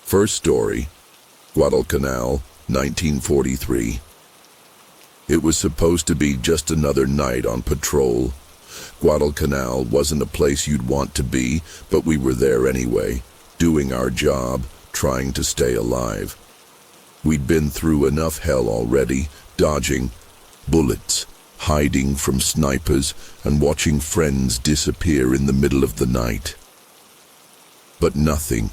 First story, Guadalcanal, 1943. It was supposed to be just another night on patrol. Guadalcanal wasn't a place you'd want to be, but we were there anyway, doing our job, trying to stay alive. We'd been through enough hell already, dodging bullets, hiding from snipers, and watching friends disappear in the middle of the night. But nothing,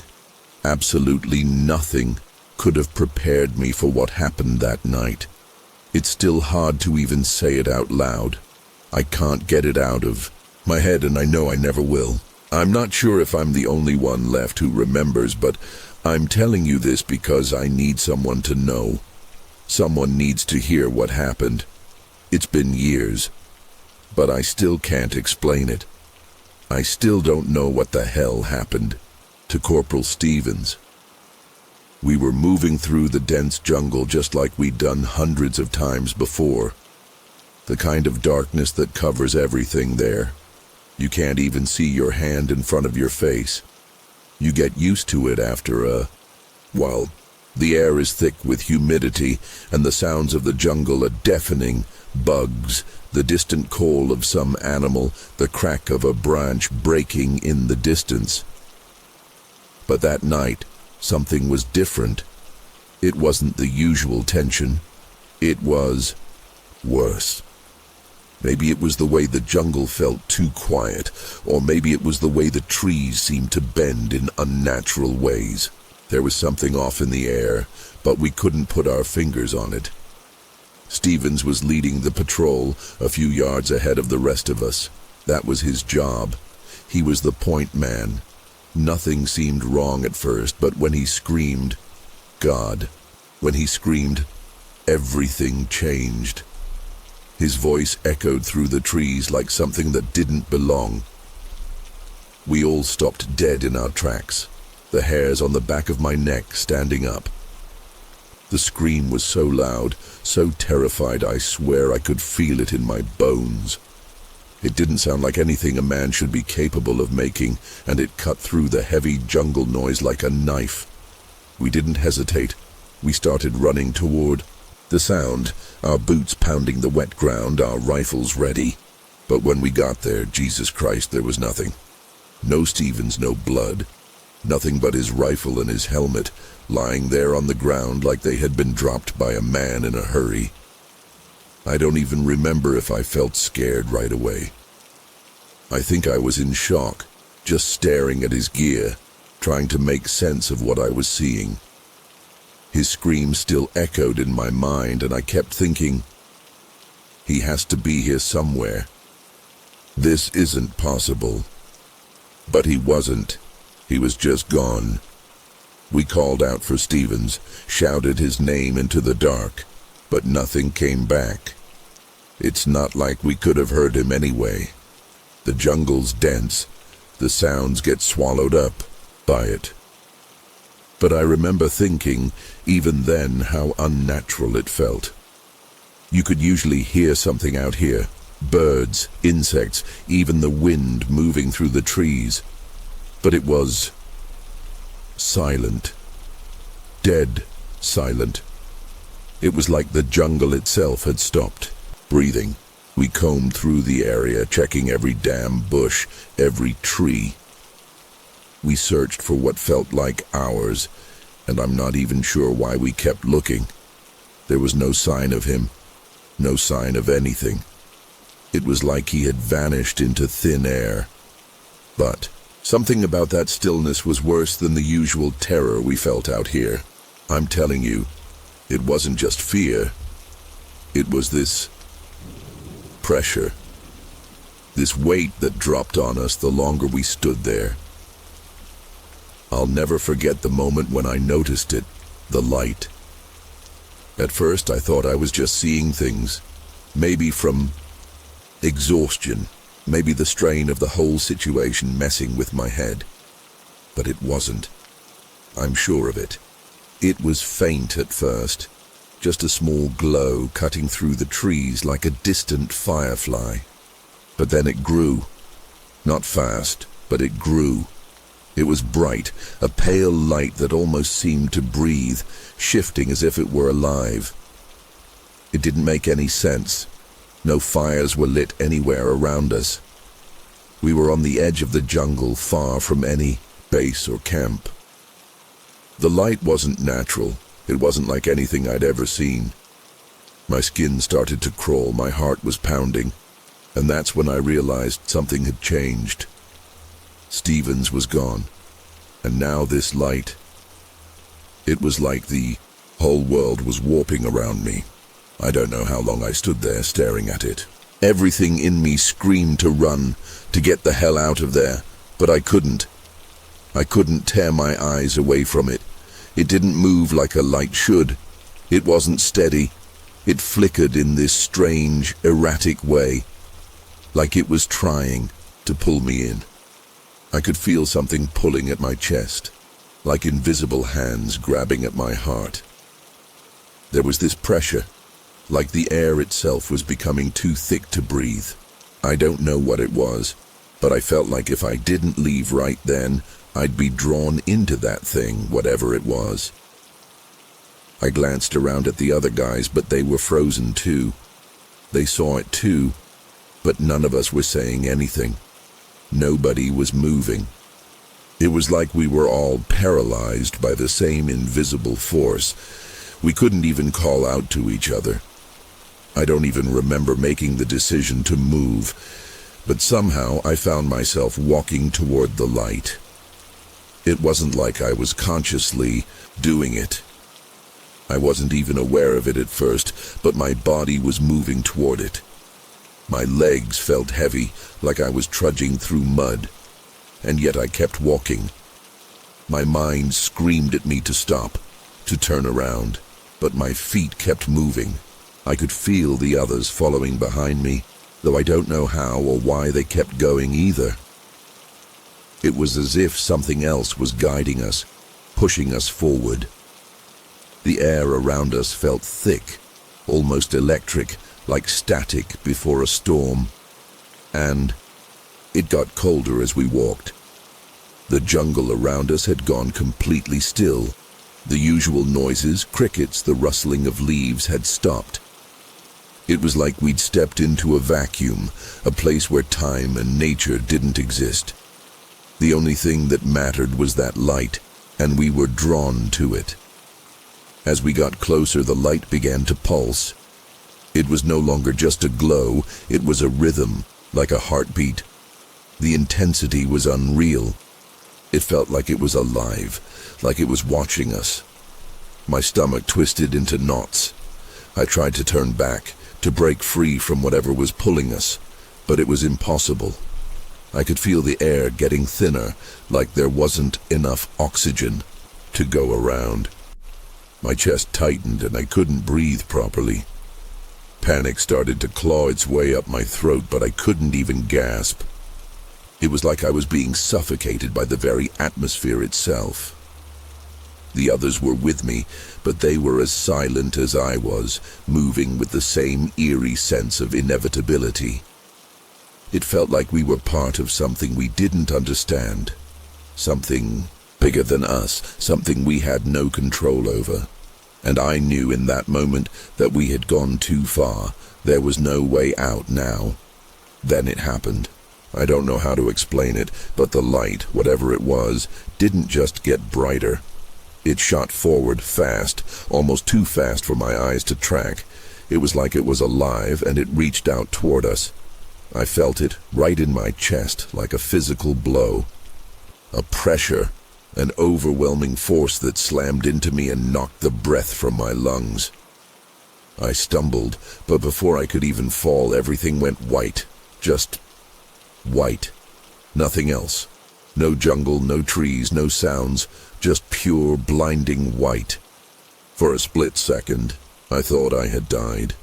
absolutely nothing, could have prepared me for what happened that night. It's still hard to even say it out loud. I can't get it out of my head, and I know I never will. I'm not sure if I'm the only one left who remembers, but I'm telling you this because I need someone to know. Someone needs to hear what happened. It's been years, but I still can't explain it. I still don't know what the hell happened to Corporal Stevens. We were moving through the dense jungle just like we'd done hundreds of times before. The kind of darkness that covers everything there. You can't even see your hand in front of your face. You get used to it after a while. The air is thick with humidity, and the sounds of the jungle are deafening. Bugs, the distant call of some animal, the crack of a branch breaking in the distance. But that night, something was different. It wasn't the usual tension. It was worse. Maybe it was the way the jungle felt too quiet, or maybe it was the way the trees seemed to bend in unnatural ways. There was something off in the air, but we couldn't put our fingers on it. Stevens was leading the patrol, a few yards ahead of the rest of us. That was his job. He was the point man. Nothing seemed wrong at first, but when he screamed, when he screamed, everything changed. His voice echoed through the trees like something that didn't belong. We all stopped dead in our tracks, the hairs on the back of my neck standing up. The scream was so loud, so terrified, I swear I could feel it in my bones. It didn't sound like anything a man should be capable of making, and it cut through the heavy jungle noise like a knife. We didn't hesitate. We started running toward the sound, our boots pounding the wet ground, our rifles ready. But when we got there, Jesus Christ, there was nothing. No Stevens, no blood. Nothing but his rifle and his helmet, lying there on the ground like they had been dropped by a man in a hurry. I don't even remember if I felt scared right away. I think I was in shock, just staring at his gear, trying to make sense of what I was seeing. His scream still echoed in my mind, and I kept thinking, he has to be here somewhere. This isn't possible. But he wasn't. He was just gone. We called out for Stevens, shouted his name into the dark, but nothing came back. It's not like we could have heard him anyway. The jungle's dense. The sounds get swallowed up by it. But I remember thinking, even then, how unnatural it felt. You could usually hear something out here. Birds, insects, even the wind moving through the trees. But it was silent. Dead silent. It was like the jungle itself had stopped breathing. We combed through the area, checking every damn bush, every tree. We searched for what felt like hours, and I'm not even sure why we kept looking. There was no sign of him, no sign of anything. It was like he had vanished into thin air. But something about that stillness was worse than the usual terror we felt out here. I'm telling you, it wasn't just fear. It was this pressure, this weight that dropped on us the longer we stood there. I'll never forget the moment when I noticed it, the light. At first I thought I was just seeing things, maybe from exhaustion, maybe the strain of the whole situation messing with my head. But it wasn't. I'm sure of it. It was faint at first, just a small glow cutting through the trees like a distant firefly. But then it grew. Not fast, but it grew. It was bright, a pale light that almost seemed to breathe, shifting as if it were alive. It didn't make any sense. No fires were lit anywhere around us. We were on the edge of the jungle, far from any base or camp. The light wasn't natural. It wasn't like anything I'd ever seen. My skin started to crawl, my heart was pounding, and that's when I realized something had changed. Stevens was gone, and now this light. It was like the whole world was warping around me. I don't know how long I stood there staring at it. Everything in me screamed to run, to get the hell out of there, but I couldn't. I couldn't tear my eyes away from it. It didn't move like a light should. It wasn't steady. It flickered in this strange, erratic way, like it was trying to pull me in. I could feel something pulling at my chest, like invisible hands grabbing at my heart. There was this pressure, like the air itself was becoming too thick to breathe. I don't know what it was, but I felt like if I didn't leave right then, I'd be drawn into that thing, whatever it was. I glanced around at the other guys, but they were frozen too. They saw it too, but none of us were saying anything. Nobody was moving. It was like we were all paralyzed by the same invisible force. We couldn't even call out to each other. I don't even remember making the decision to move, but somehow I found myself walking toward the light. It wasn't like I was consciously doing it. I wasn't even aware of it at first, but my body was moving toward it. My legs felt heavy, like I was trudging through mud, and yet I kept walking. My mind screamed at me to stop, to turn around, but my feet kept moving. I could feel the others following behind me, though I don't know how or why they kept going either. It was as if something else was guiding us, pushing us forward. The air around us felt thick, almost electric, like static before a storm. And it got colder as we walked. The jungle around us had gone completely still. The usual noises, crickets, the rustling of leaves had stopped. It was like we'd stepped into a vacuum, a place where time and nature didn't exist. The only thing that mattered was that light, and we were drawn to it. As we got closer, the light began to pulse. It was no longer just a glow, it was a rhythm, like a heartbeat. The intensity was unreal. It felt like it was alive, like it was watching us. My stomach twisted into knots. I tried to turn back, to break free from whatever was pulling us, but it was impossible. I could feel the air getting thinner, like there wasn't enough oxygen to go around. My chest tightened and I couldn't breathe properly. Panic started to claw its way up my throat, but I couldn't even gasp. It was like I was being suffocated by the very atmosphere itself. The others were with me, but they were as silent as I was, moving with the same eerie sense of inevitability. It felt like we were part of something we didn't understand, something bigger than us, something we had no control over. And I knew in that moment that we had gone too far. There was no way out now. Then it happened. I don't know how to explain it, but the light, whatever it was, didn't just get brighter. It shot forward fast, almost too fast for my eyes to track. It was like it was alive, and it reached out toward us. I felt it right in my chest, like a physical blow. A pressure, an overwhelming force that slammed into me and knocked the breath from my lungs. I stumbled, but before I could even fall, everything went white. Just white. Nothing else. No jungle, no trees, no sounds, just pure, blinding white. For a split second, I thought I had died.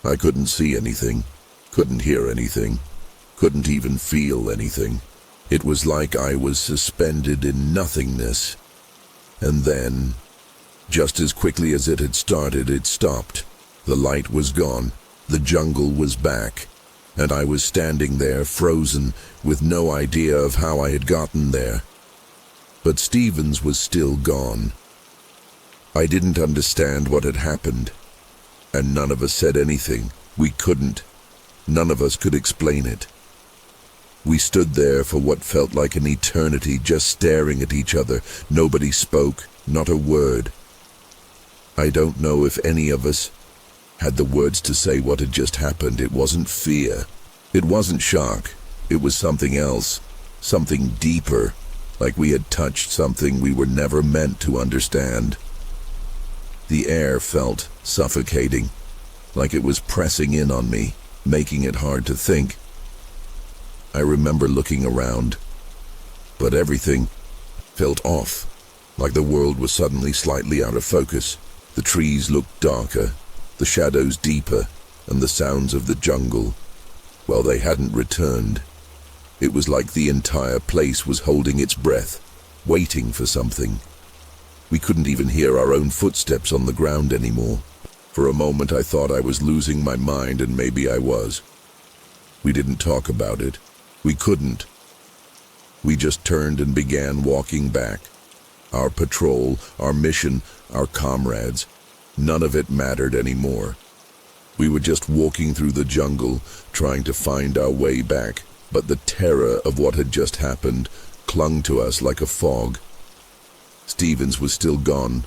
I couldn't see anything, couldn't hear anything, couldn't even feel anything. It was like I was suspended in nothingness. And then, just as quickly as it had started, it stopped. The light was gone, the jungle was back, and I was standing there frozen with no idea of how I had gotten there. But Stevens was still gone. I didn't understand what had happened, and none of us said anything. We couldn't. None of us could explain it. We stood there for what felt like an eternity, just staring at each other. Nobody spoke, not a word. I don't know if any of us had the words to say what had just happened. It wasn't fear. It wasn't shock. It was something else, something deeper, like we had touched something we were never meant to understand. The air felt suffocating, like it was pressing in on me, making it hard to think. I remember looking around, but everything felt off, like the world was suddenly slightly out of focus. The trees looked darker, the shadows deeper, and the sounds of the jungle, well, they hadn't returned. It was like the entire place was holding its breath, waiting for something. We couldn't even hear our own footsteps on the ground anymore. For a moment I thought I was losing my mind, and maybe I was. We didn't talk about it. We couldn't. We just turned and began walking back. Our patrol, our mission, our comrades, none of it mattered anymore. We were just walking through the jungle, trying to find our way back, but the terror of what had just happened clung to us like a fog. Stevens was still gone,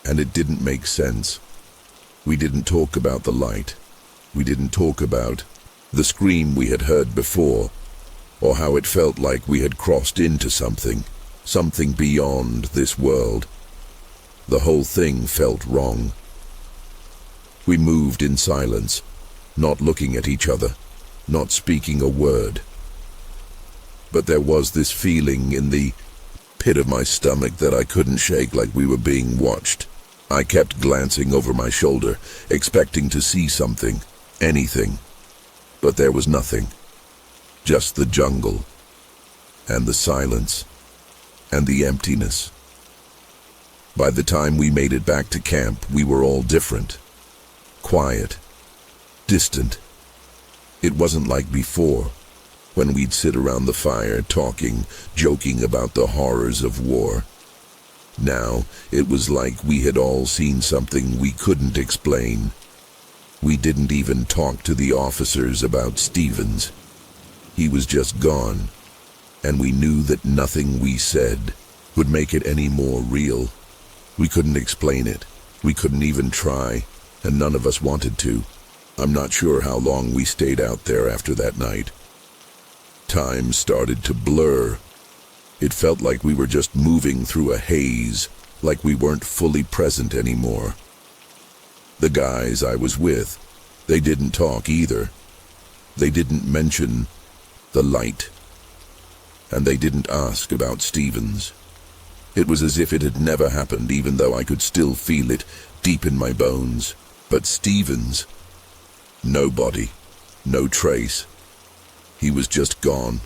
and it didn't make sense. We didn't talk about the light. We didn't talk about the scream we had heard before, or how it felt like we had crossed into something beyond this world. The whole thing felt wrong. We moved in silence, not looking at each other, not speaking a word. But there was this feeling in the pit of my stomach that I couldn't shake, like we were being watched. I kept glancing over my shoulder, expecting to see something, anything. But there was nothing. Just the jungle, and the silence, and the emptiness. By the time we made it back to camp, we were all different. Quiet, distant. It wasn't like before, when we'd sit around the fire talking, joking about the horrors of war. Now, it was like we had all seen something we couldn't explain. We didn't even talk to the officers about Stevens. He was just gone, and we knew that nothing we said would make it any more real. We couldn't explain it. We couldn't even try, and none of us wanted to. I'm not sure how long we stayed out there after that night. Time started to blur. It felt like we were just moving through a haze, like we weren't fully present anymore. The guys I was with, they didn't talk either. They didn't mention the light, and they didn't ask about Stevens. It was as if it had never happened, even though I could still feel it deep in my bones. But Stevens, no body, no trace. He was just gone.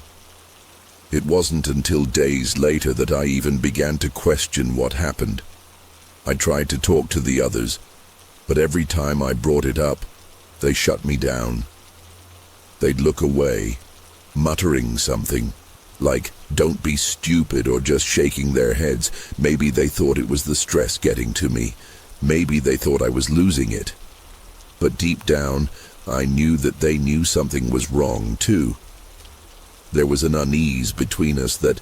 It wasn't until days later that I even began to question what happened. I tried to talk to the others, but every time I brought it up, they shut me down. They'd look away, muttering something, like, "Don't be stupid," or just shaking their heads. Maybe they thought it was the stress getting to me. Maybe they thought I was losing it. But deep down, I knew that they knew something was wrong, too. There was an unease between us that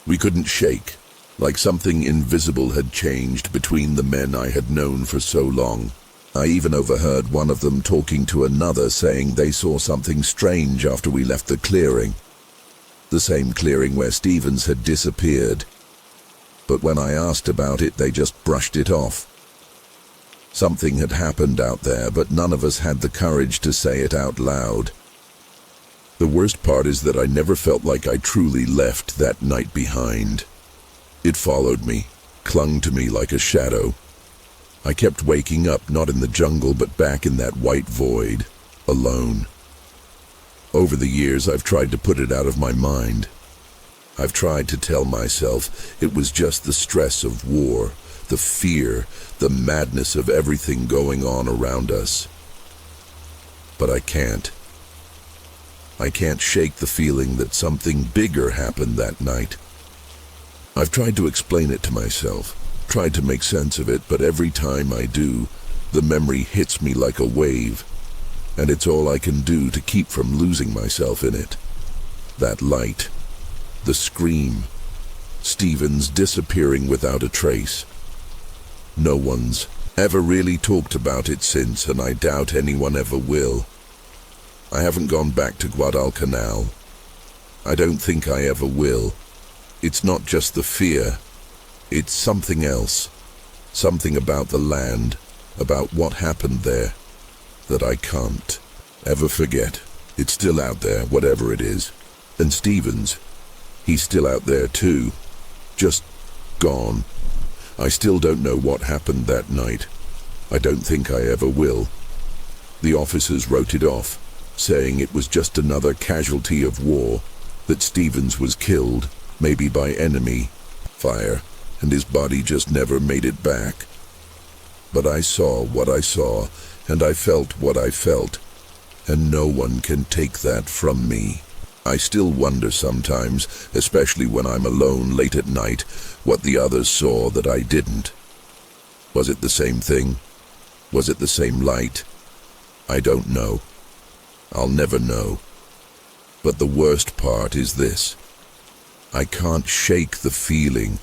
we couldn't shake, like something invisible had changed between the men I had known for so long. I even overheard one of them talking to another, saying they saw something strange after we left the clearing. The same clearing where Stevens had disappeared. But when I asked about it, they just brushed it off. Something had happened out there, but none of us had the courage to say it out loud. The worst part is that I never felt like I truly left that night behind. It followed me, clung to me like a shadow. I kept waking up, not in the jungle, but back in that white void, alone. Over the years, I've tried to put it out of my mind. I've tried to tell myself it was just the stress of war, the fear, the madness of everything going on around us. But I can't. I can't shake the feeling that something bigger happened that night. I've tried to explain it to myself, tried to make sense of it, but every time I do, the memory hits me like a wave, and it's all I can do to keep from losing myself in it. That light, the scream, Stevens disappearing without a trace. No one's ever really talked about it since, and I doubt anyone ever will. I haven't gone back to Guadalcanal. I don't think I ever will. It's not just the fear. It's something else. Something about the land, about what happened there, that I can't ever forget. It's still out there, whatever it is. And Stevens, he's still out there too. Just gone. I still don't know what happened that night. I don't think I ever will. The officers wrote it off, saying it was just another casualty of war, that Stevens was killed, maybe by enemy fire, and his body just never made it back. But I saw what I saw, and I felt what I felt, and no one can take that from me. I still wonder sometimes, especially when I'm alone late at night, what the others saw that I didn't. Was it the same thing? Was it the same light? I don't know. I'll never know. But the worst part is this. I can't shake the feeling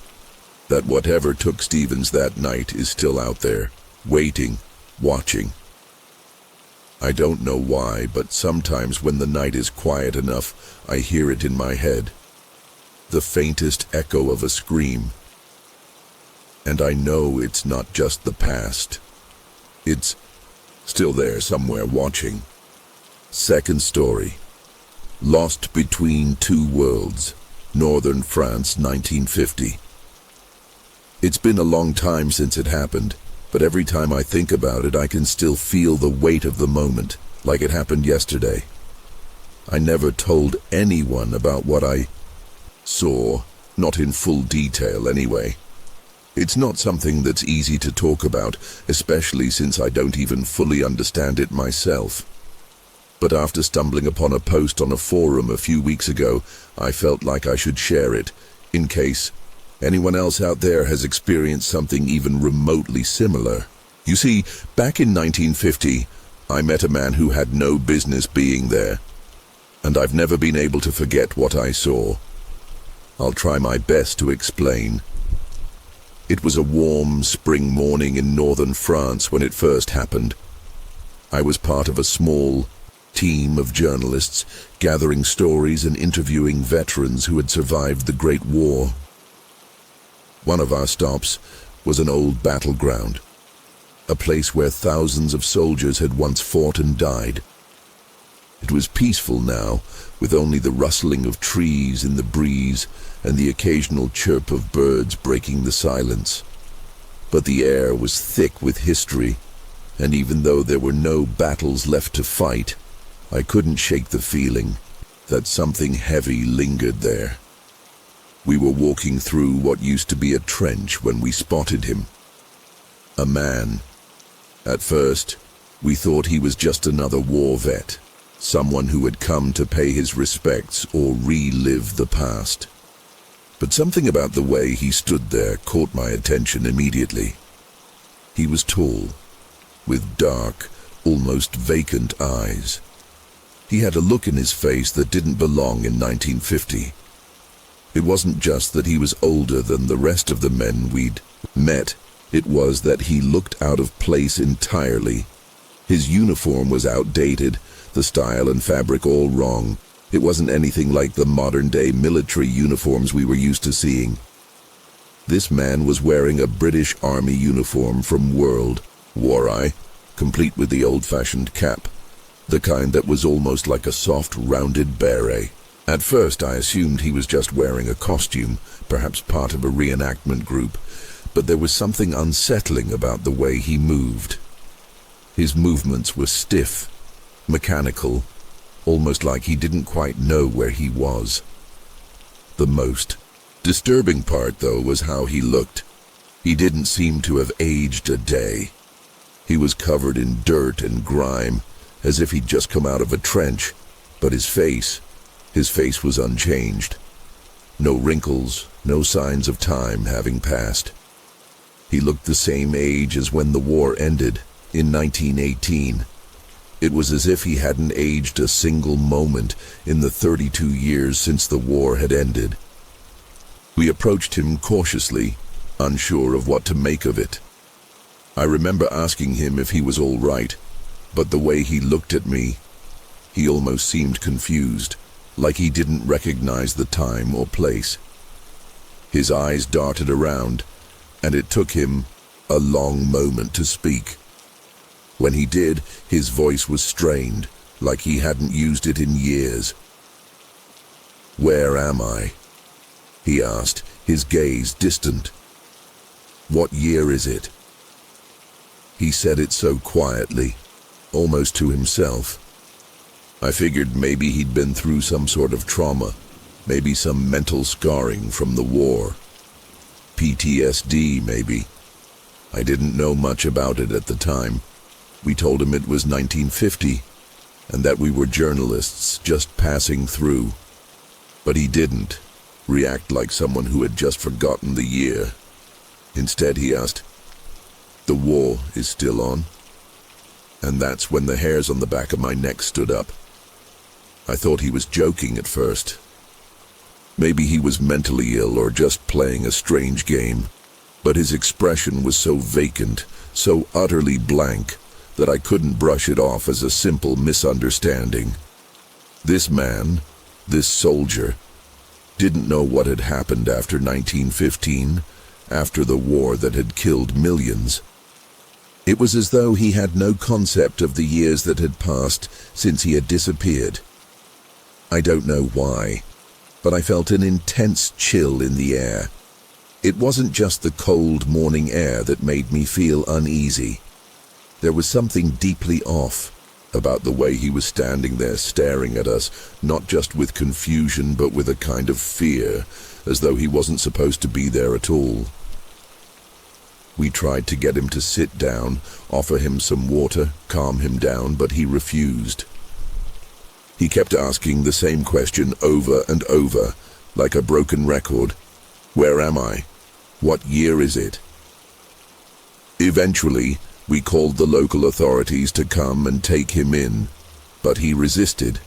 that whatever took Stevens that night is still out there, waiting, watching. I don't know why, but sometimes when the night is quiet enough, I hear it in my head. The faintest echo of a scream. And I know it's not just the past. It's still there somewhere watching. Second story. Lost Between Two Worlds, Northern France, 1950. It's been a long time since it happened, but every time I think about it, I can still feel the weight of the moment, like it happened yesterday. I never told anyone about what I saw, not in full detail anyway. It's not something that's easy to talk about, especially since I don't even fully understand it myself. But after stumbling upon a post on a forum a few weeks ago, I felt like I should share it, in case anyone else out there has experienced something even remotely similar. You see, back in 1950, I met a man who had no business being there, and I've never been able to forget what I saw. I'll try my best to explain. It was a warm spring morning in northern France when it first happened. I was part of a small team of journalists gathering stories and interviewing veterans who had survived the Great War. One of our stops was an old battleground, a place where thousands of soldiers had once fought and died. It was peaceful now, with only the rustling of trees in the breeze and the occasional chirp of birds breaking the silence. But the air was thick with history, and even though there were no battles left to fight, I couldn't shake the feeling that something heavy lingered there. We were walking through what used to be a trench when we spotted him. A man. At first, we thought he was just another war vet, someone who had come to pay his respects or relive the past. But something about the way he stood there caught my attention immediately. He was tall, with dark, almost vacant eyes. He had a look in his face that didn't belong in 1950. It wasn't just that he was older than the rest of the men we'd met. It was that he looked out of place entirely. His uniform was outdated, the style and fabric all wrong. It wasn't anything like the modern-day military uniforms we were used to seeing. This man was wearing a British Army uniform from World War I, complete with the old-fashioned cap, the kind that was almost like a soft, rounded beret. At first, I assumed he was just wearing a costume, perhaps part of a reenactment group, but there was something unsettling about the way he moved. His movements were stiff, mechanical, almost like he didn't quite know where he was. The most disturbing part, though, was how he looked. He didn't seem to have aged a day. He was covered in dirt and grime, as if he'd just come out of a trench, but his face was unchanged. No wrinkles, no signs of time having passed. He looked the same age as when the war ended, in 1918. It was as if he hadn't aged a single moment in the 32 years since the war had ended. We approached him cautiously, unsure of what to make of it. I remember asking him if he was all right, but the way he looked at me, he almost seemed confused, like he didn't recognize the time or place. His eyes darted around, and it took him a long moment to speak. When he did, his voice was strained, like he hadn't used it in years. "Where am I?" he asked, his gaze distant. "What year is it?" He said it so quietly, almost to himself. I figured maybe he'd been through some sort of trauma, maybe some mental scarring from the war. PTSD, maybe. I didn't know much about it at the time. We told him it was 1950, and that we were journalists just passing through. But he didn't react like someone who had just forgotten the year. Instead, he asked, "The war is still on?" And that's when the hairs on the back of my neck stood up. I thought he was joking at first. Maybe he was mentally ill or just playing a strange game, but his expression was so vacant, so utterly blank, that I couldn't brush it off as a simple misunderstanding. This man, this soldier, didn't know what had happened after 1915, after the war that had killed millions. It was as though he had no concept of the years that had passed since he had disappeared. I don't know why, but I felt an intense chill in the air. It wasn't just the cold morning air that made me feel uneasy. There was something deeply off about the way he was standing there staring at us, not just with confusion but with a kind of fear, as though he wasn't supposed to be there at all. We tried to get him to sit down, offer him some water, calm him down, but he refused. He kept asking the same question over and over, like a broken record. "Where am I? What year is it?" Eventually, we called the local authorities to come and take him in, but he resisted.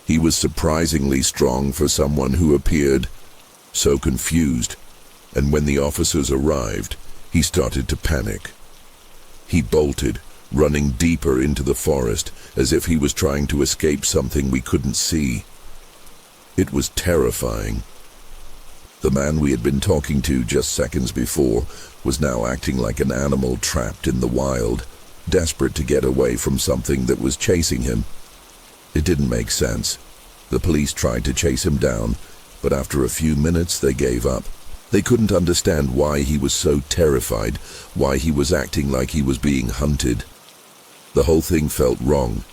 He was surprisingly strong for someone who appeared so confused, and when the officers arrived, he started to panic. He bolted, running deeper into the forest, as if he was trying to escape something we couldn't see. It was terrifying. The man we had been talking to just seconds before was now acting like an animal trapped in the wild, desperate to get away from something that was chasing him. It didn't make sense. The police tried to chase him down, but after a few minutes they gave up. They couldn't understand why he was so terrified, why he was acting like he was being hunted. The whole thing felt wrong.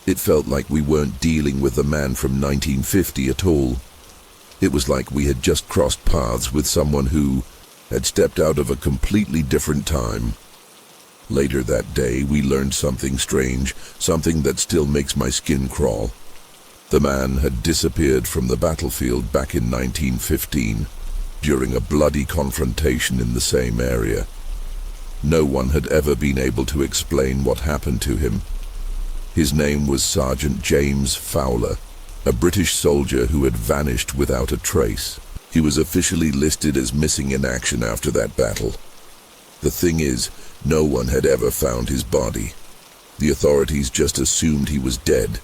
It felt like we weren't dealing with the man from 1950 at all. It was like we had just crossed paths with someone who had stepped out of a completely different time. Later that day, we learned something strange, something that still makes my skin crawl. The man had disappeared from the battlefield back in 1915, during a bloody confrontation in the same area. No one had ever been able to explain what happened to him. His name was Sergeant James Fowler, a British soldier who had vanished without a trace. He was officially listed as missing in action after that battle. The thing is, no one had ever found his body. The authorities just assumed he was dead,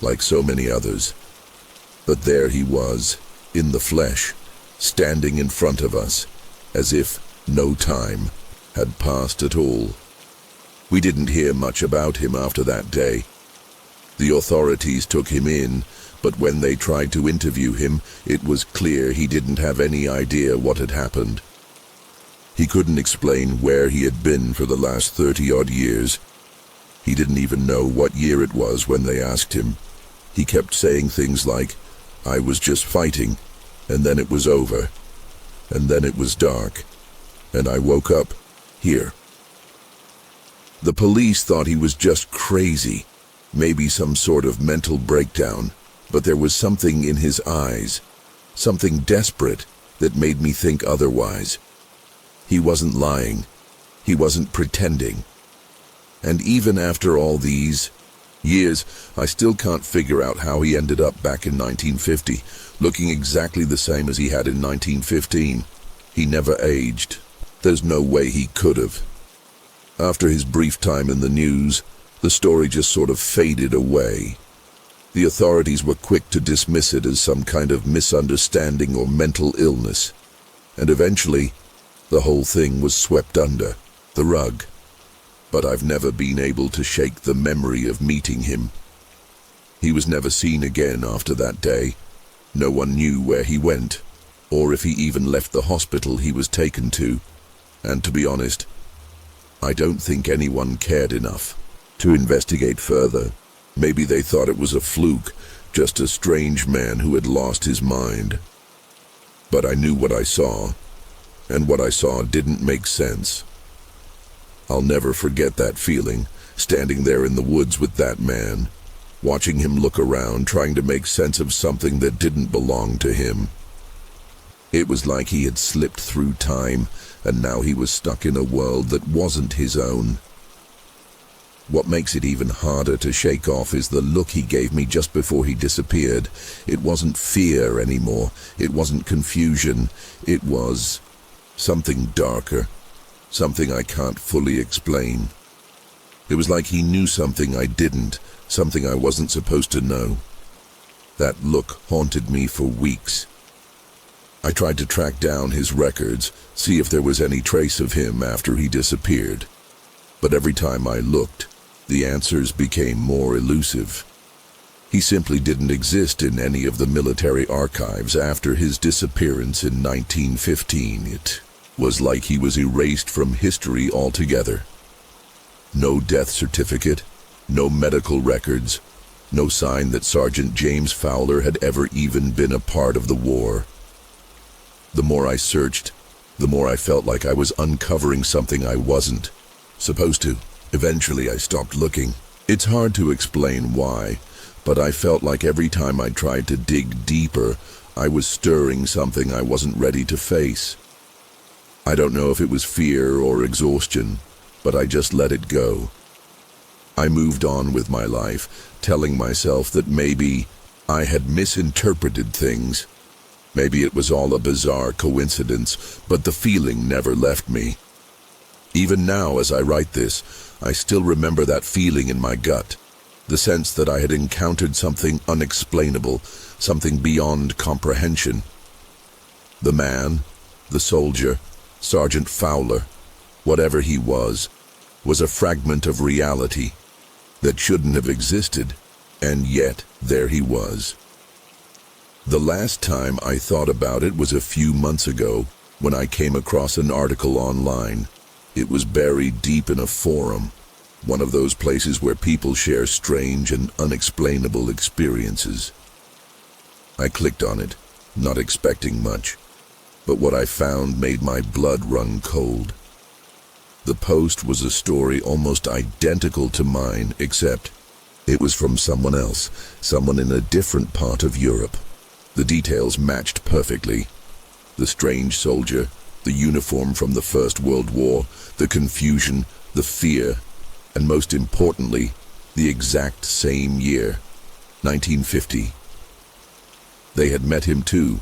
like so many others. But there he was, in the flesh, standing in front of us, as if no time had passed at all. We didn't hear much about him after that day. The authorities took him in, but when they tried to interview him, it was clear he didn't have any idea what had happened. He couldn't explain where he had been for the last 30-odd years. He didn't even know what year it was when they asked him. He kept saying things like, "I was just fighting, and then it was over, and then it was dark, and I woke up here." The police thought he was just crazy, maybe some sort of mental breakdown, but there was something in his eyes. something desperate that made me think otherwise. He wasn't lying. He wasn't pretending. And even after all these years, I still can't figure out how he ended up back in 1950, looking exactly the same as he had in 1915. He never aged. There's no way he could have. After his brief time in the news, the story just sort of faded away. The authorities were quick to dismiss it as some kind of misunderstanding or mental illness, and eventually, the whole thing was swept under the rug. But I've never been able to shake the memory of meeting him. He was never seen again after that day. No one knew where he went, or if he even left the hospital he was taken to, and to be honest, I don't think anyone cared enough to investigate further. Maybe they thought it was a fluke, just a strange man who had lost his mind. But I knew what I saw, and what I saw didn't make sense. I'll never forget that feeling, standing there in the woods with that man, watching him look around, trying to make sense of something that didn't belong to him. It was like he had slipped through time, and now he was stuck in a world that wasn't his own. What makes it even harder to shake off is the look he gave me just before he disappeared. It wasn't fear anymore. It wasn't confusion. It was something darker, something I can't fully explain. It was like he knew something I didn't, something I wasn't supposed to know. That look haunted me for weeks. I tried to track down his records, see if there was any trace of him after he disappeared. But every time I looked, the answers became more elusive. He simply didn't exist in any of the military archives after his disappearance in 1915. It was like he was erased from history altogether. No death certificate, no medical records, no sign that Sergeant James Fowler had ever even been a part of the war. The more I searched, the more I felt like I was uncovering something I wasn't supposed to. Eventually I stopped looking. It's hard to explain why, but I felt like every time I tried to dig deeper, I was stirring something I wasn't ready to face. I don't know if it was fear or exhaustion, but I just let it go. I moved on with my life, telling myself that maybe I had misinterpreted things. Maybe it was all a bizarre coincidence, but the feeling never left me. Even now, as I write this, I still remember that feeling in my gut, the sense that I had encountered something unexplainable, something beyond comprehension. The man, the soldier, Sergeant Fowler, whatever he was a fragment of reality that shouldn't have existed, and yet there he was. The last time I thought about it was a few months ago when I came across an article online. It was buried deep in a forum, one of those places where people share strange and unexplainable experiences. I clicked on it, not expecting much, but what I found made my blood run cold. The post was a story almost identical to mine, except it was from someone else, someone in a different part of Europe. The details matched perfectly. The strange soldier, the uniform from the First World War, the confusion, the fear, and most importantly, the exact same year, 1950. They had met him too.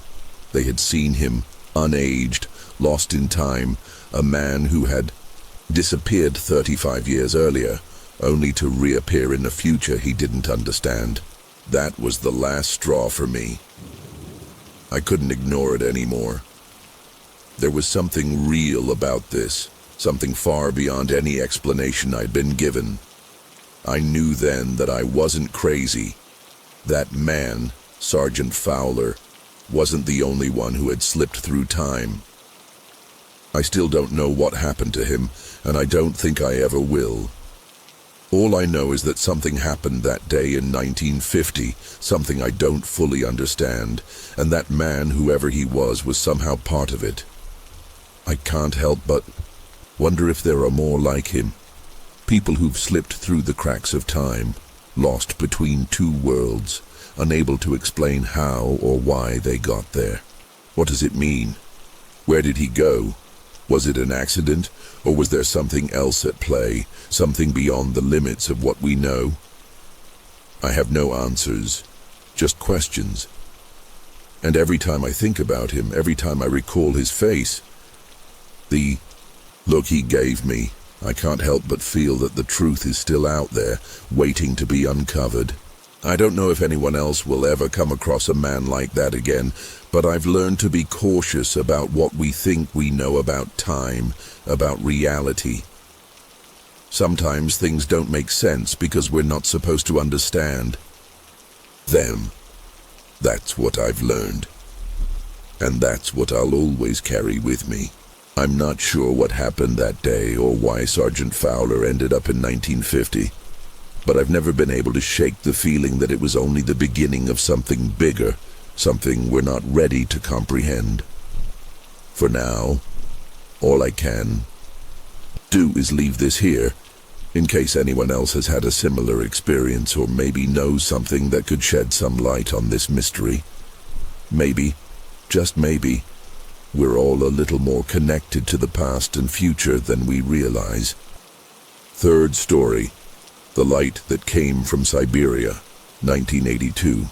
They had seen him, unaged, lost in time, a man who had disappeared 35 years earlier, only to reappear in a future he didn't understand. That was the last straw for me. I couldn't ignore it anymore. There was something real about this, something far beyond any explanation I'd been given. I knew then that I wasn't crazy. That man, Sergeant Fowler, wasn't the only one who had slipped through time. I still don't know what happened to him, and I don't think I ever will. All I know is that something happened that day in 1950, something I don't fully understand, and that man, whoever he was somehow part of it. I can't help but wonder if there are more like him. People who've slipped through the cracks of time, lost between two worlds, unable to explain how or why they got there. What does it mean? Where did he go? Was it an accident, or was there something else at play, something beyond the limits of what we know? I have no answers, just questions. And every time I think about him, every time I recall his face, the look he gave me, I can't help but feel that the truth is still out there, waiting to be uncovered. I don't know if anyone else will ever come across a man like that again, but I've learned to be cautious about what we think we know about time, about reality. Sometimes things don't make sense because we're not supposed to understand them. That's what I've learned. And that's what I'll always carry with me. I'm not sure what happened that day or why Sergeant Fowler ended up in 1950. But I've never been able to shake the feeling that it was only the beginning of something bigger, something we're not ready to comprehend. For now, all I can do is leave this here, in case anyone else has had a similar experience or maybe knows something that could shed some light on this mystery. Maybe, just maybe, we're all a little more connected to the past and future than we realize. Third story. The Light That Came from Siberia, 1982.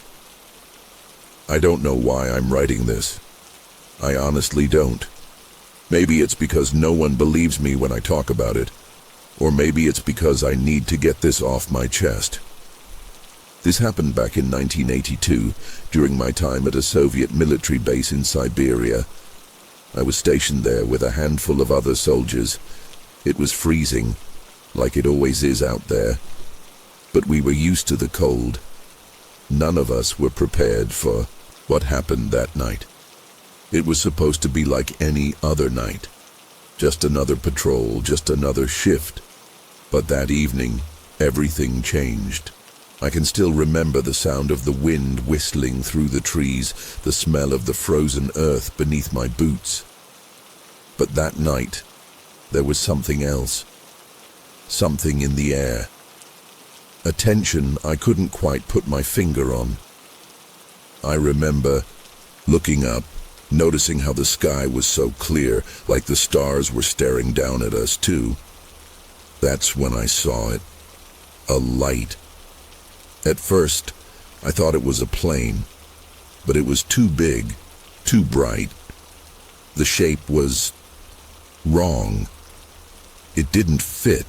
I don't know why I'm writing this. I honestly don't. Maybe it's because no one believes me when I talk about it, or maybe it's because I need to get this off my chest. This happened back in 1982, during my time at a Soviet military base in Siberia. I was stationed there with a handful of other soldiers. It was freezing, like it always is out there. But we were used to the cold. None of us were prepared for what happened that night. It was supposed to be like any other night. Just another patrol, just another shift. But that evening, everything changed. I can still remember the sound of the wind whistling through the trees, the smell of the frozen earth beneath my boots. But that night, there was something else. Something in the air. A tension I couldn't quite put my finger on. I remember looking up, noticing how the sky was so clear, like the stars were staring down at us too. That's when I saw it. A light. At first, I thought it was a plane, but it was too big, too bright. The shape was wrong. It didn't fit.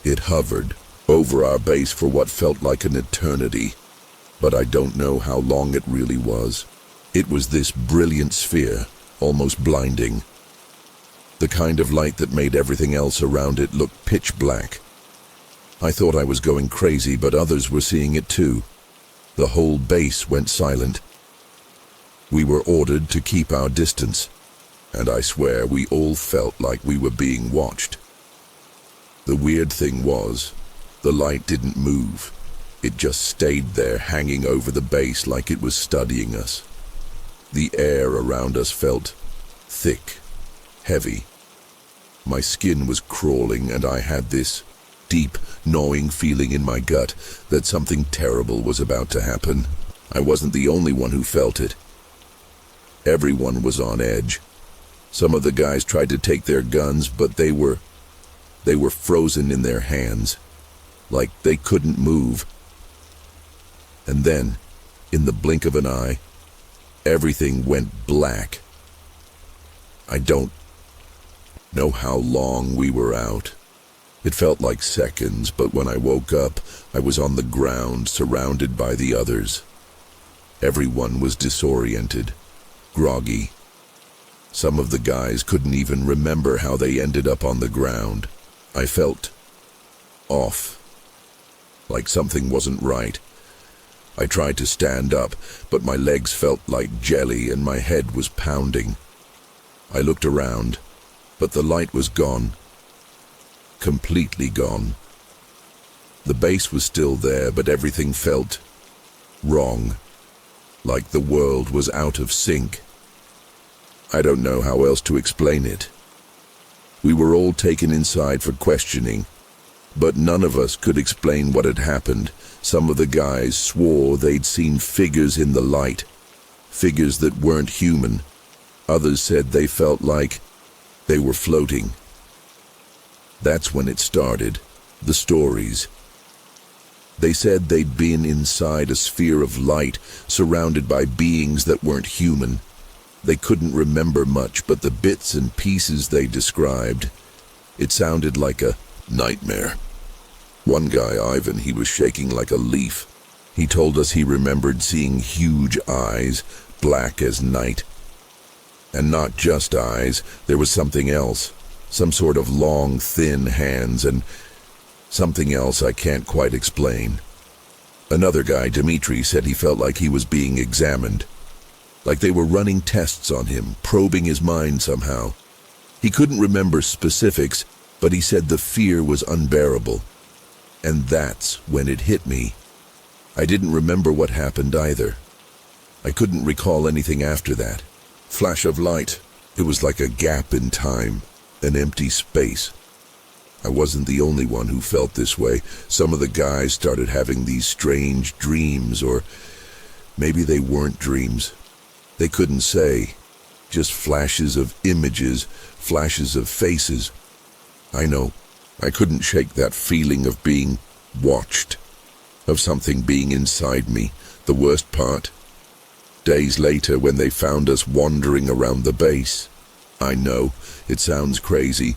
It hovered over our base for what felt like an eternity, but I don't know how long it really was. It was this brilliant sphere, almost blinding. The kind of light that made everything else around it look pitch black. I thought I was going crazy, but others were seeing it too. The whole base went silent. We were ordered to keep our distance, and I swear we all felt like we were being watched. The weird thing was, the light didn't move. It just stayed there, hanging over the base like it was studying us. The air around us felt thick, heavy. My skin was crawling, and I had this deep, gnawing feeling in my gut that something terrible was about to happen. I wasn't the only one who felt it. Everyone was on edge. Some of the guys tried to take their guns, but they were frozen in their hands, like they couldn't move. And then, in the blink of an eye, everything went black. I don't know how long we were out. It felt like seconds, but when I woke up, I was on the ground, surrounded by the others. Everyone was disoriented, groggy. Some of the guys couldn't even remember how they ended up on the ground. I felt off, like something wasn't right. I tried to stand up, but my legs felt like jelly and my head was pounding. I looked around, but the light was gone. Completely gone. The base was still there, but everything felt wrong, like the world was out of sync. I don't know how else to explain it. We were all taken inside for questioning. but none of us could explain what had happened. Some of the guys swore they'd seen figures in the light, figures that weren't human. Others said they felt like they were floating. That's when it started, the stories. They said they'd been inside a sphere of light, surrounded by beings that weren't human. They couldn't remember much, but the bits and pieces they described, it sounded like a nightmare. One guy, Ivan, he was shaking like a leaf. He told us he remembered seeing huge eyes, black as night. And not just eyes, there was something else. Some sort of long, thin hands and something else I can't quite explain. Another guy, Dmitri, said he felt like he was being examined. Like they were running tests on him, probing his mind somehow. He couldn't remember specifics, but he said the fear was unbearable. And that's when it hit me. I didn't remember what happened either. I couldn't recall anything after that. Flash of light. It was like a gap in time, an empty space. I wasn't the only one who felt this way. Some of the guys started having these strange dreams, or maybe they weren't dreams. They couldn't say. Just flashes of images, flashes of faces. I know. I couldn't shake that feeling of being watched, of something being inside me. The worst part, days later when they found us wandering around the base. I know, it sounds crazy,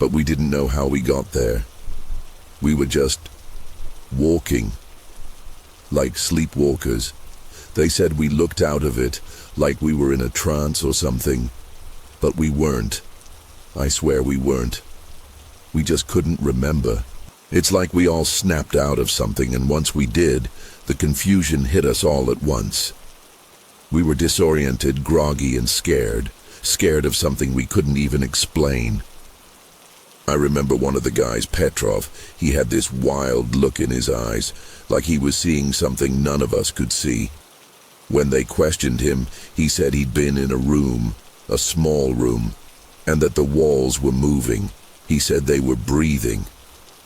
but we didn't know how we got there. We were just walking, like sleepwalkers. They said we looked out of it, like we were in a trance or something, but we weren't. I swear we weren't. We just couldn't remember. It's like we all snapped out of something, and once we did, the confusion hit us all at once. We were disoriented, groggy, and scared of something we couldn't even explain. I remember one of the guys, Petrov, he had this wild look in his eyes, like he was seeing something none of us could see. When they questioned him, he said he'd been in a room, a small room, and that the walls were moving. He said they were breathing.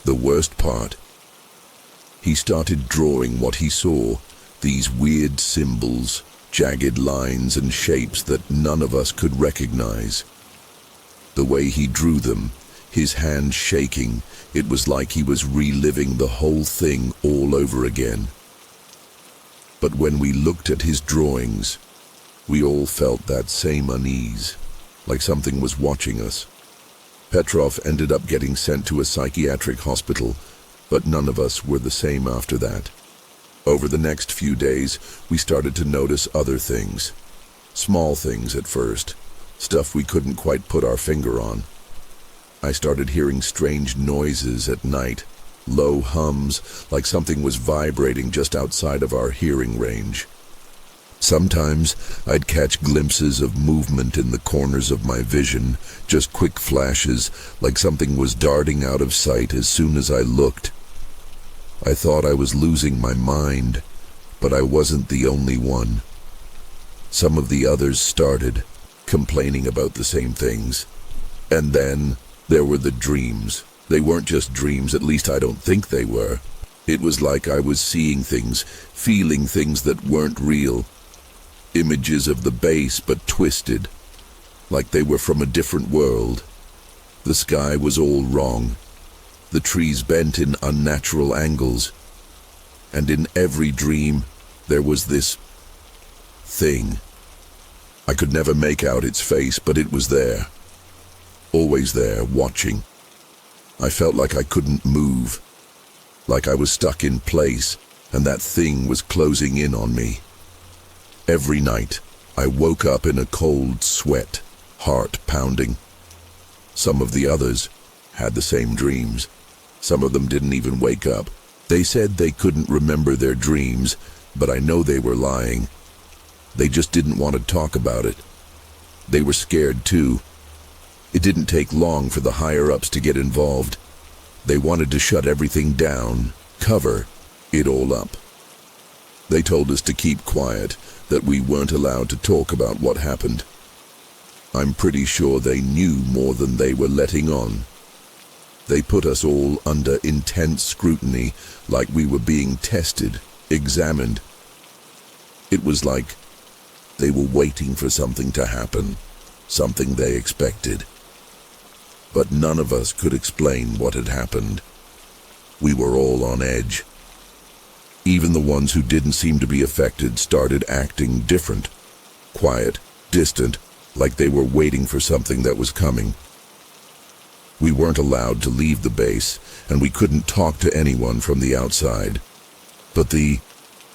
The worst part, he started drawing what he saw, these weird symbols, jagged lines and shapes that none of us could recognize. The way he drew them, his hand shaking, it was like he was reliving the whole thing all over again. But when we looked at his drawings, we all felt that same unease, like something was watching us. Petrov ended up getting sent to a psychiatric hospital, but none of us were the same after that. Over the next few days, we started to notice other things. Small things at first, stuff we couldn't quite put our finger on. I started hearing strange noises at night, low hums, like something was vibrating just outside of our hearing range. Sometimes I'd catch glimpses of movement in the corners of my vision, just quick flashes, like something was darting out of sight as soon as I looked. I thought I was losing my mind, but I wasn't the only one. Some of the others started, complaining about the same things. And then there were the dreams. They weren't just dreams, at least I don't think they were. It was like I was seeing things, feeling things that weren't real. Images of the base, but twisted, like they were from a different world. The sky was all wrong. The trees bent in unnatural angles. And in every dream, there was this thing. I could never make out its face, but it was there. Always there, watching. I felt like I couldn't move, like I was stuck in place, and that thing was closing in on me. Every night, I woke up in a cold sweat, heart pounding. Some of the others had the same dreams. Some of them didn't even wake up. They said they couldn't remember their dreams, but I know they were lying. They just didn't want to talk about it. They were scared too. It didn't take long for the higher-ups to get involved. They wanted to shut everything down, cover it all up. They told us to keep quiet, that we weren't allowed to talk about what happened. I'm pretty sure they knew more than they were letting on. They put us all under intense scrutiny, like we were being tested, examined. It was like they were waiting for something to happen, something they expected. But none of us could explain what had happened. We were all on edge. Even the ones who didn't seem to be affected started acting different, quiet, distant, like they were waiting for something that was coming. We weren't allowed to leave the base, and we couldn't talk to anyone from the outside. But the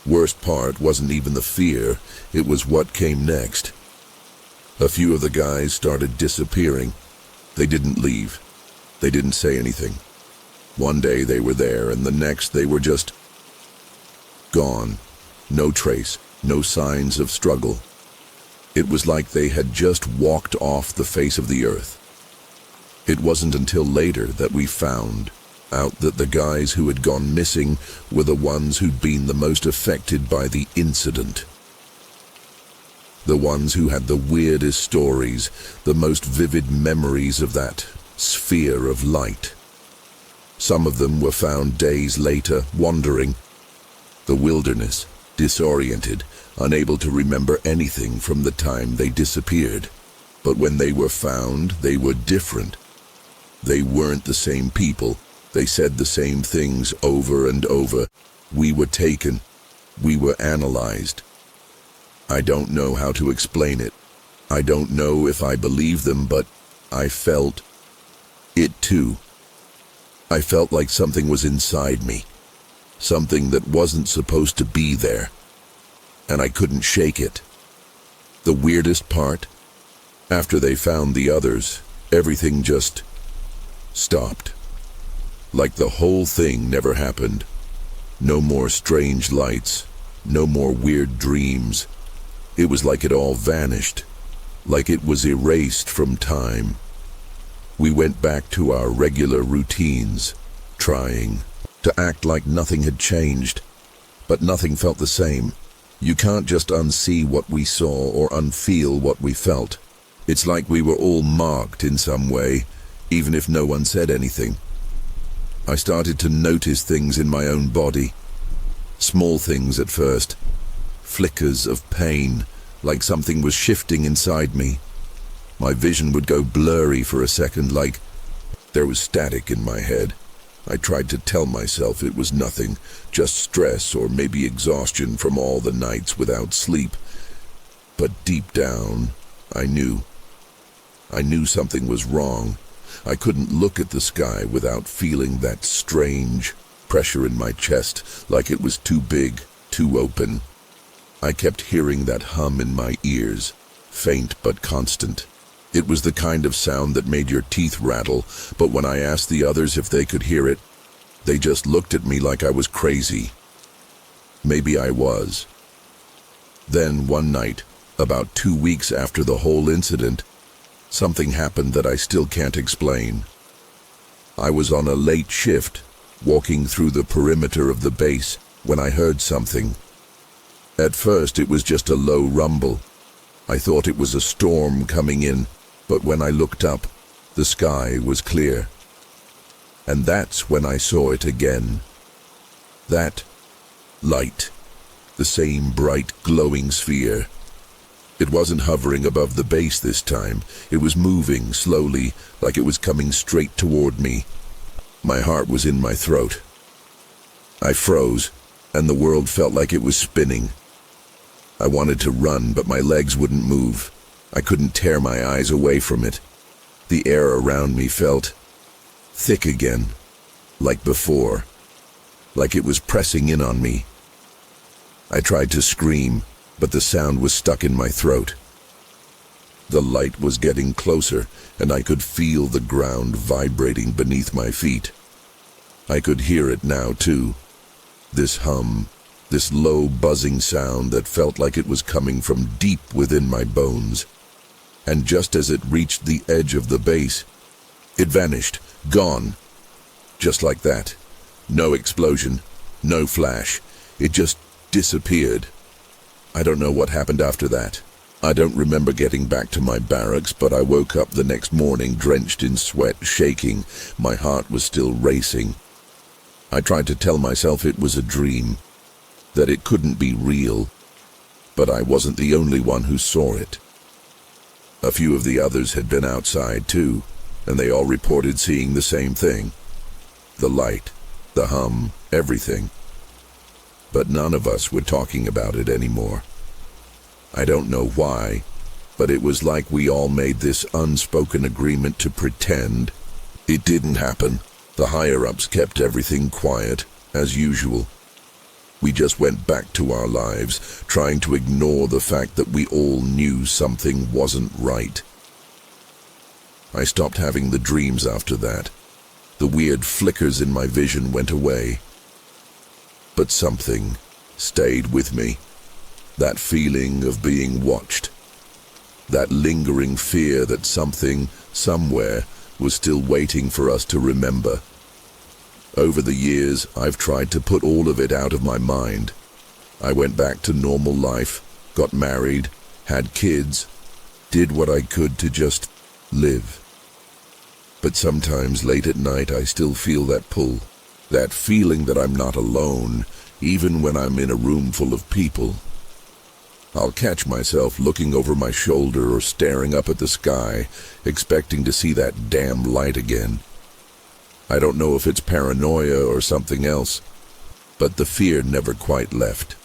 worst part wasn't even the fear, it was what came next. A few of the guys started disappearing. They didn't leave. They didn't say anything. One day they were there, and the next they were just gone. No trace, no signs of struggle. It was like they had just walked off the face of the earth. It wasn't until later that we found out that the guys who had gone missing were the ones who'd been the most affected by the incident. The ones who had the weirdest stories, the most vivid memories of that sphere of light. Some of them were found days later, wandering the wilderness, disoriented, unable to remember anything from the time they disappeared. But when they were found, they were different. They weren't the same people. They said the same things over and over. We were taken. We were analyzed. I don't know how to explain it. I don't know if I believe them, but I felt it too. I felt like something was inside me. Something that wasn't supposed to be there. And I couldn't shake it. The weirdest part? After they found the others, everything just stopped. Like the whole thing never happened. No more strange lights. No more weird dreams. It was like it all vanished. Like it was erased from time. We went back to our regular routines, trying to act like nothing had changed. But nothing felt the same. You can't just unsee what we saw or unfeel what we felt. It's like we were all marked in some way, even if no one said anything. I started to notice things in my own body. Small things at first. Flickers of pain, like something was shifting inside me. My vision would go blurry for a second, like there was static in my head. I tried to tell myself it was nothing, just stress or maybe exhaustion from all the nights without sleep. But deep down, I knew. I knew something was wrong. I couldn't look at the sky without feeling that strange pressure in my chest, like it was too big, too open. I kept hearing that hum in my ears, faint but constant. It was the kind of sound that made your teeth rattle, but when I asked the others if they could hear it, they just looked at me like I was crazy. Maybe I was. Then one night, about 2 weeks after the whole incident, something happened that I still can't explain. I was on a late shift, walking through the perimeter of the base, when I heard something. At first it was just a low rumble. I thought it was a storm coming in, but when I looked up, the sky was clear. And that's when I saw it again. That light, the same bright glowing sphere. It wasn't hovering above the base this time. It was moving slowly, like it was coming straight toward me. My heart was in my throat. I froze, and the world felt like it was spinning. I wanted to run, but my legs wouldn't move. I couldn't tear my eyes away from it. The air around me felt thick again, like before, like it was pressing in on me. I tried to scream, but the sound was stuck in my throat. The light was getting closer, and I could feel the ground vibrating beneath my feet. I could hear it now, too. This hum, this low buzzing sound that felt like it was coming from deep within my bones. And just as it reached the edge of the base, it vanished, gone. Just like that. No explosion, no flash. It just disappeared. I don't know what happened after that. I don't remember getting back to my barracks, but I woke up the next morning drenched in sweat, shaking. My heart was still racing. I tried to tell myself it was a dream, that it couldn't be real, but I wasn't the only one who saw it. A few of the others had been outside too, and they all reported seeing the same thing. The light, the hum, everything. But none of us were talking about it anymore. I don't know why, but it was like we all made this unspoken agreement to pretend it didn't happen. The higher-ups kept everything quiet, as usual. We just went back to our lives, trying to ignore the fact that we all knew something wasn't right. I stopped having the dreams after that. The weird flickers in my vision went away. But something stayed with me. That feeling of being watched. That lingering fear that something, somewhere, was still waiting for us to remember. Over the years, I've tried to put all of it out of my mind. I went back to normal life, got married, had kids, did what I could to just live. But sometimes late at night I still feel that pull, that feeling that I'm not alone, even when I'm in a room full of people. I'll catch myself looking over my shoulder or staring up at the sky, expecting to see that damn light again. I don't know if it's paranoia or something else, but the fear never quite left,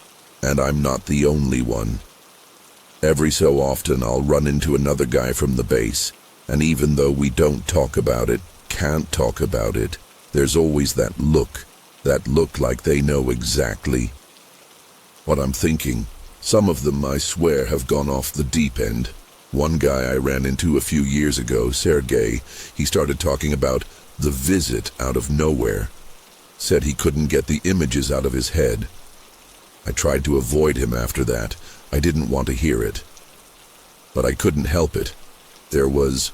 and I'm not the only one. Every so often I'll run into another guy from the base, and even though we don't talk about it, can't talk about it, there's always that look like they know exactly what I'm thinking. Some of them, I swear, have gone off the deep end. One guy I ran into a few years ago, Sergey, he started talking about the visit out of nowhere. Said he couldn't get the images out of his head. I tried to avoid him after that. I didn't want to hear it. But I couldn't help it. There was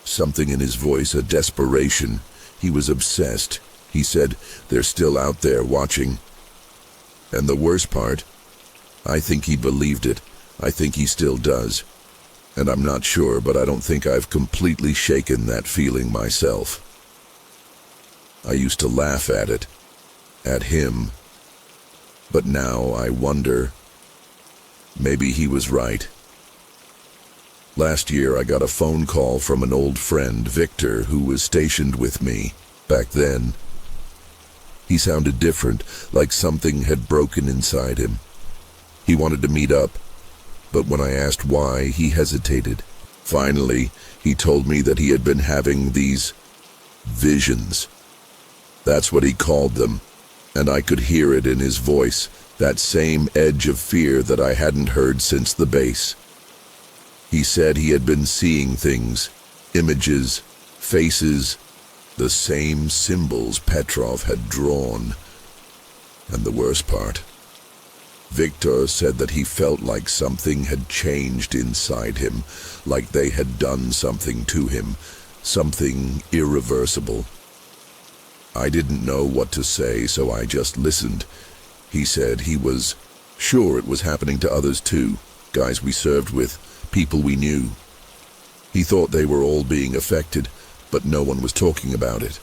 something in his voice, a desperation. He was obsessed. He said, they're still out there watching. And the worst part, I think he believed it. I think he still does. And I'm not sure, but I don't think I've completely shaken that feeling myself. I used to laugh at it, at him. But now I wonder, maybe he was right. Last year I got a phone call from an old friend, Victor, who was stationed with me back then. He sounded different, like something had broken inside him. He wanted to meet up, but when I asked why, he hesitated. Finally, he told me that he had been having these visions. That's what he called them, and I could hear it in his voice, that same edge of fear that I hadn't heard since the base. He said he had been seeing things, images, faces, the same symbols Petrov had drawn. And the worst part, Victor said that he felt like something had changed inside him, like they had done something to him, something irreversible. I didn't know what to say, so I just listened. He said he was sure it was happening to others too, guys we served with, people we knew. He thought they were all being affected, but no one was talking about it.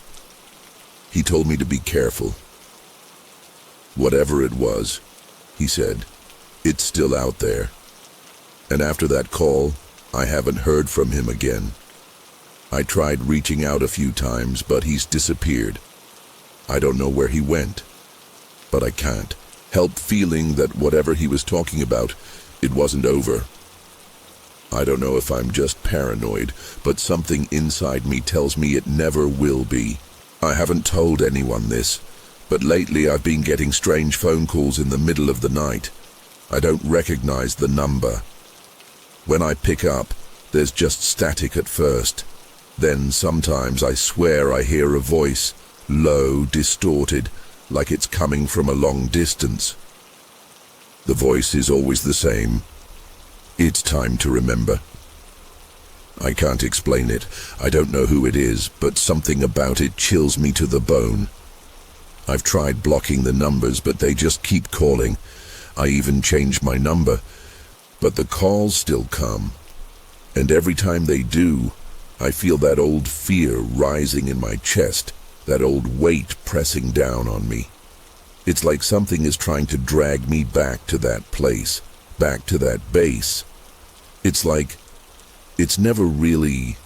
He told me to be careful. Whatever it was, he said, it's still out there. And after that call, I haven't heard from him again. I tried reaching out a few times, but he's disappeared. I don't know where he went, but I can't help feeling that whatever he was talking about, it wasn't over. I don't know if I'm just paranoid, but something inside me tells me it never will be. I haven't told anyone this, but lately I've been getting strange phone calls in the middle of the night. I don't recognize the number. When I pick up, there's just static at first. Then sometimes I swear I hear a voice, low, distorted, like it's coming from a long distance. The voice is always the same. It's time to remember. I can't explain it. I don't know who it is, but something about it chills me to the bone. I've tried blocking the numbers, but they just keep calling. I even changed my number, But the calls still come, and every time they do, I feel that old fear rising in my chest, that old weight pressing down on me. It's like something is trying to drag me back to that place, back to that base. It's like it's never really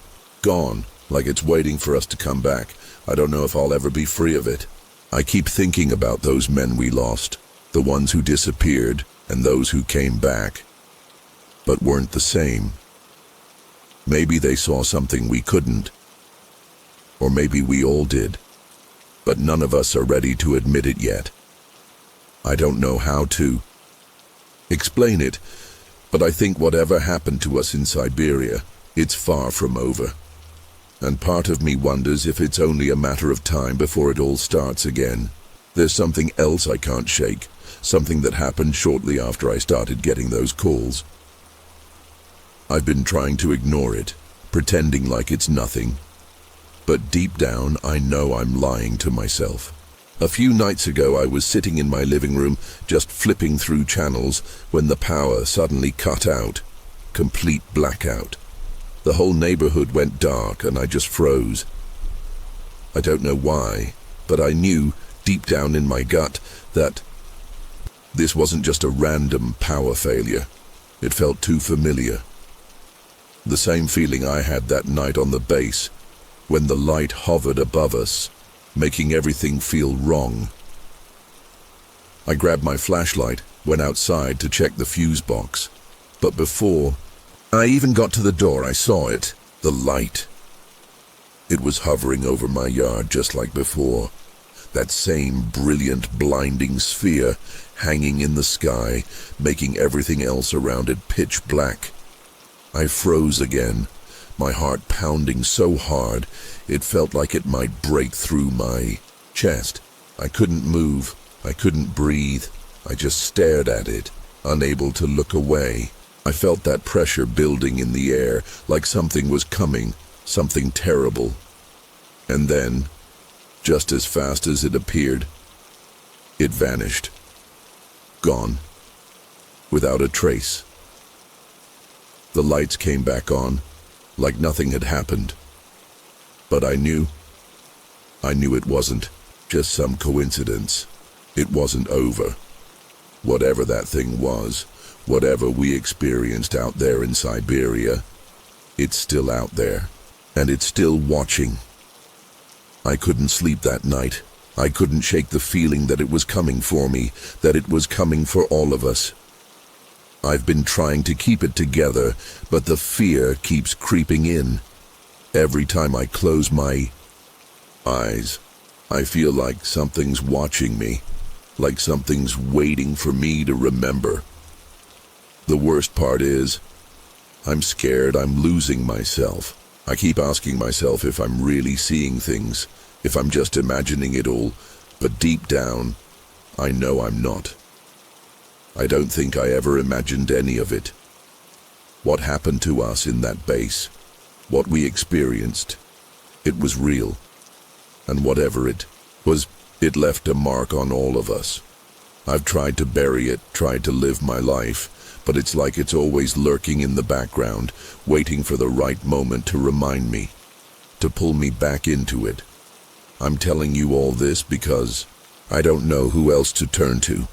gone, like it's waiting for us to come back. I don't know if I'll ever be free of it. I keep thinking about those men we lost, the ones who disappeared and those who came back, but weren't the same. Maybe they saw something we couldn't, or maybe we all did, but none of us are ready to admit it yet. I don't know how to explain it, but I think whatever happened to us in Siberia, it's far from over. And part of me wonders if it's only a matter of time before it all starts again. There's something else I can't shake, something that happened shortly after I started getting those calls. I've been trying to ignore it, pretending like it's nothing. But deep down, I know I'm lying to myself. A few nights ago, I was sitting in my living room, just flipping through channels, when the power suddenly cut out. Complete blackout. The whole neighborhood went dark and I just froze. I don't know why, but I knew, deep down in my gut, that this wasn't just a random power failure. It felt too familiar. The same feeling I had that night on the base, when the light hovered above us, making everything feel wrong. I grabbed my flashlight, went outside to check the fuse box. But before I even got to the door, I saw it, the light. It was hovering over my yard just like before. That same brilliant, blinding sphere hanging in the sky, making everything else around it pitch black. I froze again, my heart pounding so hard it felt like it might break through my chest. I couldn't move, I couldn't breathe. I just stared at it, unable to look away. I felt that pressure building in the air, like something was coming, something terrible. And then, just as fast as it appeared, it vanished. Gone. Without a trace. The lights came back on, like nothing had happened. But I knew it wasn't just some coincidence. It wasn't over. Whatever that thing was, whatever we experienced out there in Siberia, it's still out there, and it's still watching. I couldn't sleep that night. I couldn't shake the feeling that it was coming for me, that it was coming for all of us. I've been trying to keep it together, but the fear keeps creeping in. Every time I close my eyes, I feel like something's watching me, like something's waiting for me to remember. The worst part is, I'm scared I'm losing myself. I keep asking myself if I'm really seeing things, if I'm just imagining it all, but deep down, I know I'm not. I don't think I ever imagined any of it. What happened to us in that base, what we experienced, it was real. And whatever it was, it left a mark on all of us. I've tried to bury it, tried to live my life, but it's like it's always lurking in the background, waiting for the right moment to remind me, to pull me back into it. I'm telling you all this because I don't know who else to turn to.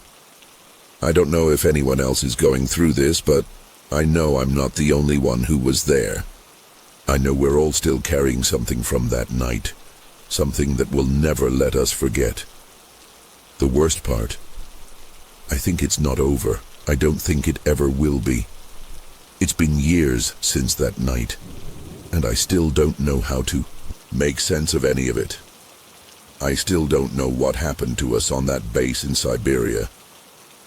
I don't know if anyone else is going through this, but I know I'm not the only one who was there. I know we're all still carrying something from that night, something that will never let us forget. The worst part, I think it's not over. I don't think it ever will be. It's been years since that night, and I still don't know how to make sense of any of it. I still don't know what happened to us on that base in Siberia.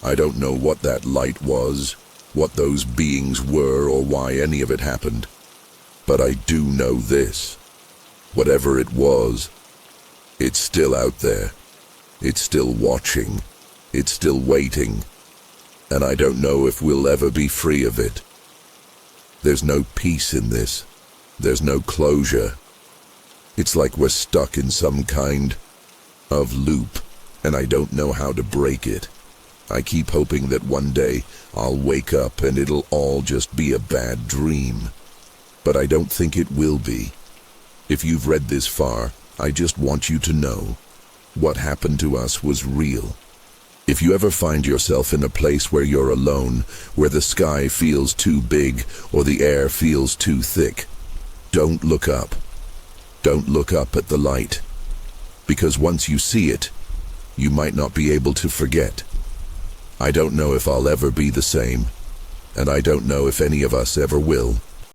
I don't know what that light was, what those beings were, or why any of it happened. But I do know this. Whatever it was, it's still out there. It's still watching. It's still waiting. And I don't know if we'll ever be free of it. There's no peace in this. There's no closure. It's like we're stuck in some kind of loop, and I don't know how to break it. I keep hoping that one day I'll wake up and it'll all just be a bad dream. But I don't think it will be. If you've read this far, I just want you to know what happened to us was real. If you ever find yourself in a place where you're alone, where the sky feels too big or the air feels too thick, don't look up. Don't look up at the light. Because once you see it, you might not be able to forget. I don't know if I'll ever be the same, and I don't know if any of us ever will.